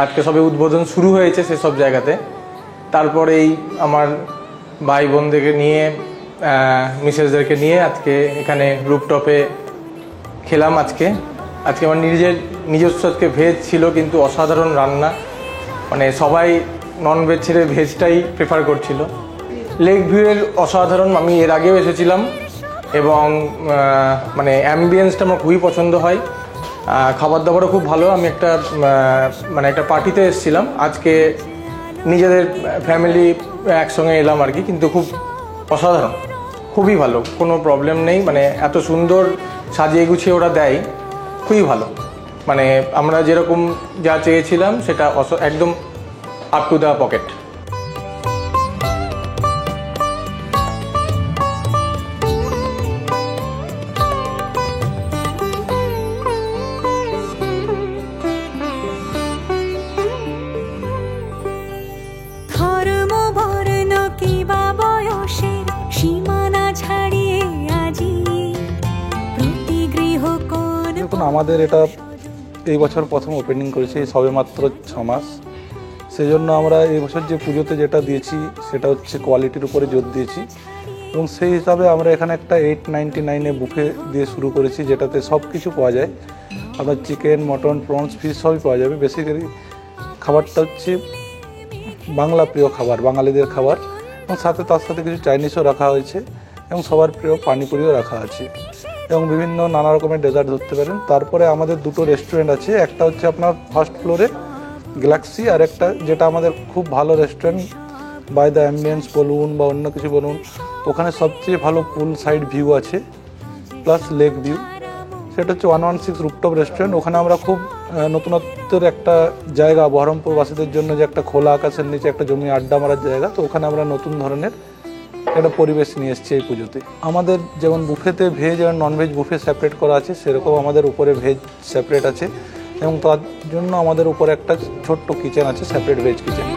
আজকে সবে উদ্বোধন শুরু হয়েছে সেসব জায়গাতে। তারপরেই আমার ভাই বোনদেরকে নিয়ে মিসেসদেরকে নিয়ে আজকে এখানে রুফটপে খেলাম। আজকে আমার নিজস্ব আজকে ভেজ ছিল, কিন্তু অসাধারণ রান্না, মানে সবাই নন ভেজ ছেড়ে ভেজটাই প্রেফার করছিল। লেক ভিউয়ের অসাধারণ, আমি এর আগেও এসেছিলাম এবং মানে অ্যাম্বিয়েন্সটা আমার খুবই পছন্দ হয়। খাবার দাবারও খুব ভালো। আমি একটা পার্টিতে এসেছিলাম, আজকে নিজেদের ফ্যামিলি একসঙ্গে এলাম আর কি, কিন্তু খুব অসাধারণ, খুবই ভালো, কোনো প্রবলেম নেই। মানে এত সুন্দর সাজিয়ে গুছিয়ে ওরা দেয়, খুবই ভালো। মানে আমরা যেরকম যা চেয়েছিলাম সেটা একদম আপ টু দ্য পকেট। আমাদের এটা এই বছর প্রথম ওপেনিং করেছি, সবে মাত্র 6 মাস। সেই জন্য আমরা এই বছর যে পুজোতে যেটা দিয়েছি সেটা হচ্ছে কোয়ালিটির উপরে জোর দিয়েছি, এবং সেই হিসাবে আমরা এখানে একটা 899-এ বুফে দিয়ে শুরু করেছি, যেটাতে সব কিছু পাওয়া যায়। আপনার চিকেন, মটন, প্রনস, ফিশ সবই পাওয়া যাবে। বেসিক্যালি খাবারটা হচ্ছে বাংলা প্রিয় খাবার, বাঙালিদের খাবার, এবং তার সাথে কিছু চাইনিজও রাখা হয়েছে, এবং সবার প্রিয় পানিপুরিও রাখা আছে, এবং বিভিন্ন নানা রকমের ডেজার্ট ধরতে পারেন। তারপরে আমাদের দুটো রেস্টুরেন্ট আছে, একটা হচ্ছে আপনার ফার্স্ট ফ্লোরে গ্যালাক্সি, আর একটা যেটা আমাদের খুব ভালো রেস্টুরেন্ট বাই দ্য অ্যাম্বিয়েন্স বলুন বা অন্য কিছু বলুন, ওখানে সবচেয়ে ভালো পুল সাইড ভিউ আছে প্লাস লেক ভিউ। সেটা হচ্ছে 116 রুফটপ রেস্টুরেন্ট। ওখানে আমরা খুব নতুনত্বের একটা জায়গা, বহরমপুরবাসীদের জন্য যে একটা খোলা আকাশের নিচে একটা জমি আড্ডা মারার জায়গা, তো ওখানে আমরা নতুন ধরনের একটা পরিবেশ নিয়ে এসেছি এই পুজোতে। আমাদের যেমন বুফেতে ভেজ এবং ননভেজ বুফে সেপারেট করা আছে, সেরকম আমাদের উপরে ভেজ সেপারেট আছে, এবং তার জন্য আমাদের উপরে একটা ছোট্ট কিচেন আছে, সেপারেট ভেজ কিচেন।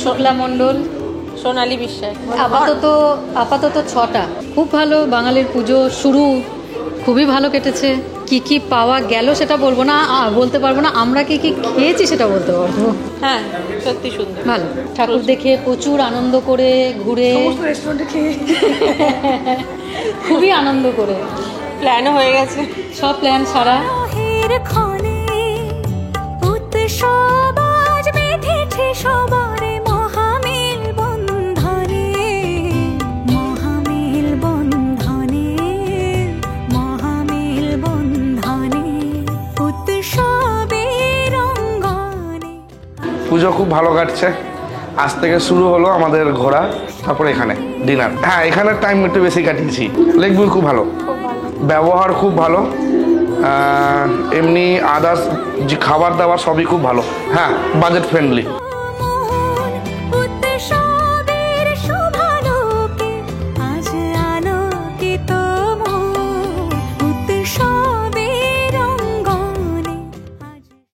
শোভলা মণ্ডল, সোনালী বিশ্বাস। আপাতত 6টা। খুব ভালো, বাঙালির পুজো শুরু খুবই ভালো কেটেছে। কি পাওয়া গেল সেটা বলতে পারবো না, আমরা কি খেয়েছি সেটা বলতে পারবো। হ্যাঁ, সত্যি সুন্দর, ভালো। ঠাকুর দেখে প্রচুর আনন্দ করে, ঘুরে রেস্টুরেন্টে খেয়ে খুবই আনন্দ করে, প্ল্যানও হয়ে গেছে, সব প্ল্যান সারা। পুজো খুব ভালো কাটছে। আজ থেকে শুরু হলো আমাদের ঘোরা, তারপরে এখানে ডিনার। হ্যাঁ, এখানের টাইম একটু বেশি কাটিয়েছি। লেক ভিউ খুব ভালো, ব্যবহার খুব ভালো, এমনি আদার্স যে খাবার দাবার সবই খুব ভালো। হ্যাঁ, বাজেট ফ্রেন্ডলি।